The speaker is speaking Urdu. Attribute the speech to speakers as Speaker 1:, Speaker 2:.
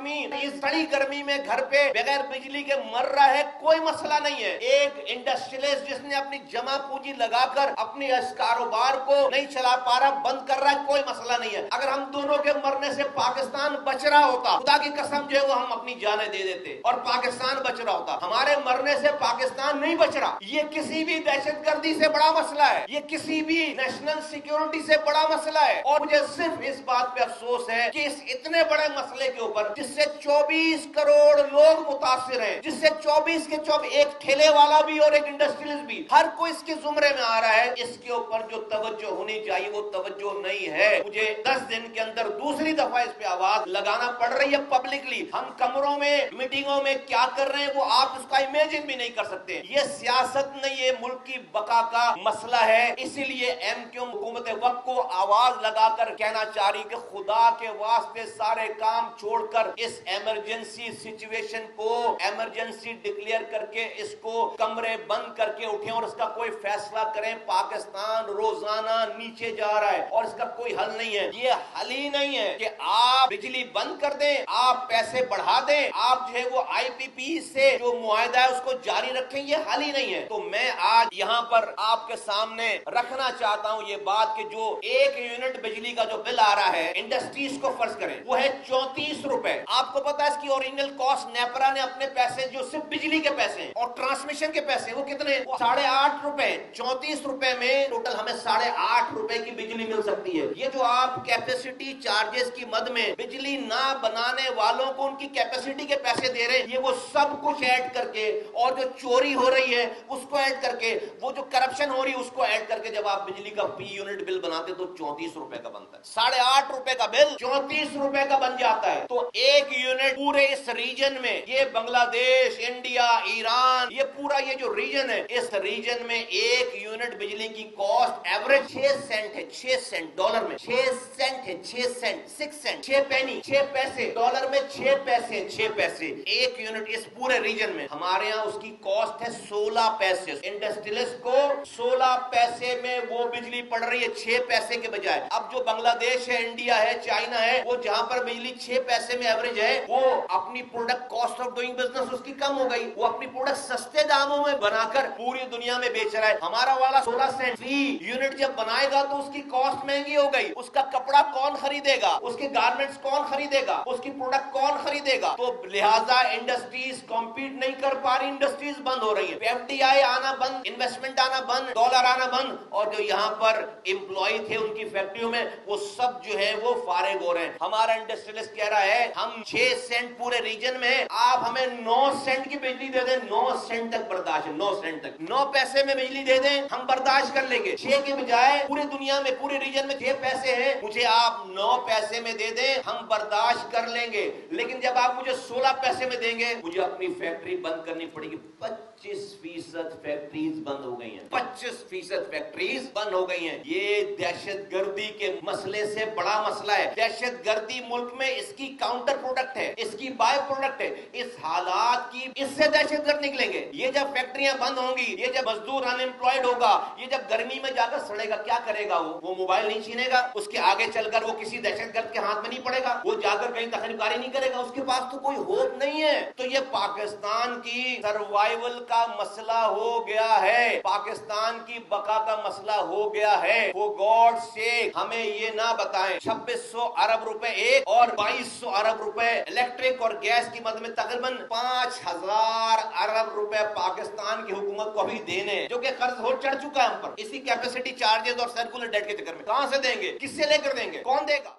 Speaker 1: آدمی اس بڑی گرمی میں گھر پہ بغیر بجلی کے مر رہا ہے، کوئی مسئلہ نہیں ہے۔ ایک انڈسٹریلسٹ جس نے اپنی جمع پونجی لگا کر اپنے اس کاروبار کو نہیں چلا پا رہا، بند کر رہا ہے، کوئی مسئلہ نہیں ہے۔ اگر ہم دونوں کے مرنے سے پاکستان بچ رہا ہوتا، خدا کی قسم جو ہے وہ ہم اپنی جانیں دے دیتے اور پاکستان بچ رہا ہوتا۔ ہمارے مرنے سے پاکستان نہیں بچ رہا۔ یہ کسی بھی دہشت گردی سے بڑا مسئلہ ہے، یہ کسی بھی نیشنل سیکیورٹی سے بڑا مسئلہ ہے، اور مجھے صرف اس بات پہ افسوس ہے کہ اس اتنے بڑے مسئلے کے اوپر جس سے 24 کروڑ لوگ متاثر ہیں، جس سے 24 کے 24 ایک ٹھیلے والا بھی اور ایک انڈسٹریلسٹ بھی، ہر کوئی اس کے زمرے میں آ رہا ہے، اس کے اوپر جو توجہ ہونی چاہیے وہ توجہ نہیں ہے۔ مجھے 10 دن کے اندر دوسری دفعہ اس پہ آواز لگانا پڑ رہی ہے پبلکلی۔ ہم کمروں میں میٹنگوں میں کیا کر رہے ہیں وہ آپ اس کا امیجن بھی نہیں کر سکتے۔ یہ سیاست نہیں، یہ ملک کی بقا کا مسئلہ ہے۔ اسی لیے ایم کیو حکومت وقت کو آواز لگا کر کہنا چاہ رہی کہ خدا کے واسطے سارے کام چھوڑ کر اس ایمرجنسی سچویشن کو ایمرجنسی ڈکلیئر کر کے اس کو کمرے بند کر کے اٹھیں اور اس کا کوئی فیصلہ کریں۔ پاکستان روزانہ نیچے جا رہا ہے اور اس کا کوئی حل نہیں ہے۔ یہ حل ہی نہیں ہے کہ آپ بجلی بند کر دیں، آپ پیسے بڑھا دیں، آپ جو ہے وہ آئی پی پی سے جو معاہدہ ہے اس کو جاری رکھیں، یہ حل ہی نہیں ہے۔ تو میں آج یہاں پر آپ کے سامنے رکھنا چاہتا ہوں یہ بات کہ جو 1 یونٹ بجلی کا جو بل آ رہا ہے انڈسٹریز کو فرض کریں وہ ہے 34 روپے۔ آپ کو پتا ہے اس کی اوریجنل کاسٹ نیپرا نے اپنے پیسے جو صرف بجلی کے پیسے ہیں اور ٹرانسمیشن کے پیسے وہ کتنے؟ 8.5 روپے۔ 34 روپے میں ٹوٹل ہمیں 8.5 روپے کی بجلی مل سکتی ہے۔ یہ جو آپ کیپیسٹی چارجز کی مد میں بجلی نہ بنانے والوں کو ان کی کیپیسٹی کے پیسے دے رہے ہیں، یہ وہ سب کچھ ایڈ کر کے اور جو چوری ہو رہی ہے اس کو ایڈ کر کے، وہ جو کرپشن ہو رہی ہے اس کو ایڈ کر کے جب آپ بجلی کا فی یونٹ بل بناتے تو 34 روپے کا بنتا ہے۔ 8.5 روپے کا بل 34 روپے کا بن جاتا ہے۔ تو 1 یونٹ پورے اس ریجن میں، یہ بنگلہ دیش، انڈیا، ایران، یہ پورا یہ جو ریجن ہے، اس ریجن میں 1 یونٹ بجلی کی کاسٹ ایوریج 6 سینٹ ہے۔ 6 سینٹ ڈالر میں 6 سینٹ ہے، 6 سینٹ، 6 سینٹ، 6 پینی، 6 پیسے ڈالر میں، 6 پیسے، 6 پیسے 1 یونٹ اس پورے ریجن میں۔ ہمارے ہاں اس کی کاسٹ ہے 16 پیسے۔ انڈسٹریلسٹ کو 16 پیسے میں وہ بجلی پڑ رہی ہے 6 پیسے کے بجائے۔ اب جو بنگلہ دیش ہے، انڈیا ہے، چائنا ہے، وہ جہاں پر بجلی 6 پیسے میں ایوریج ہے، وہ اپنی product cost of doing business اس کی کم ہو گئی، وہ اپنی پروڈکٹ سستے داموں میں بنا کر پوری دنیا میں بیچ رہا ہے۔ ہمارا والا 16 سینٹ فی یونٹ جب بنائے گا تو اس کی کاسٹ مہنگی ہو گئی، اس کا کپڑا کون خریدے گا، اس کے گارمنٹس کون خریدے گا، اس کی پروڈکٹ کون خریدے گا؟ تو لہٰذا انڈسٹریز کمپیٹ نہیں کر پا رہی، انڈسٹریز بند ہو رہی ہیں، ایف ڈی آئی آنا بند، انویسٹمنٹ آنا بند، ڈالر آنا بند، اور جو یہاں پر امپلائی تھے ان کی فیکٹریوں میں وہ سب جو ہے وہ فارغ ہو رہے ہیں۔ ہمارا انڈسٹریلسٹ کہہ رہا ہے ہم 6 سینٹ پورے ریجن میں، آپ ہمیں 9 سینٹ کی بجلی دے دیں، 9 سینٹ تک برداشت ہے، 9 سینٹ تک، 9 پیسے میں بجلی دے دیں ہم برداشت کر لیں گے۔ 6 کے بجائے پوری دنیا میں پورے ریجن میں 6 پیسے ہیں، مجھے آپ 9 پیسے میں دے دیں ہم برداشت کر لیں گے، لیکن جب آپ مجھے 16 پیسے میں دیں گے مجھے اپنی فیکٹری بند کرنی پڑے گی۔ 25% فیکٹریز بند ہو گئی ہیں، 25% فیکٹریز بند ہو گئی ہیں۔ یہ دہشت گردی کے مسئلے سے بڑا مسئلہ ہے۔ دہشت گردی ملک میں اس کی کاؤنٹر پروڈکٹ ہے، اس کی بائی پروڈکٹ ہے۔ اس حالات کی اس سے دہشت گرد نکلیں گے، یہ جب فیکٹریاں بند ہوں گی، یہ جب مزدور ان امپلائڈ ہوگا، یہ جب گرمی میں جا کر سڑے گا، کیا کرے گا؟ وہ موبائل نہیں چھینے گا، اس کے آگے چل کر وہ کسی دہشت گرد کے ہاتھ میں نہیں پڑے گا، وہ جا کر کہیں تخریب کاری نہیں کرے گا، اس کے پاس تو کوئی ہوپ نہیں ہے۔ تو یہ پاکستان کی سروائیول کا مسئلہ ہو گیا ہے، پاکستان کی بقا کا مسئلہ ہو گیا ہے۔ وہ گاڈ سے ہمیں یہ نہ بتائیں 2600 ارب روپے ایک اور 2200 ارب روپے الیکٹرک اور گیس کی مد میں تقریباً 5000 ارب روپے پاکستان کی حکومت کو ابھی دینے، جو کہ قرض ہو چڑھ چکا ہے ہم پر، اسی کیپیسٹی چارجز اور سرکولر ڈیٹ کے چکر میں۔ کہاں سے دیں گے؟ کس سے لے کر دیں گے؟ کون دے گا؟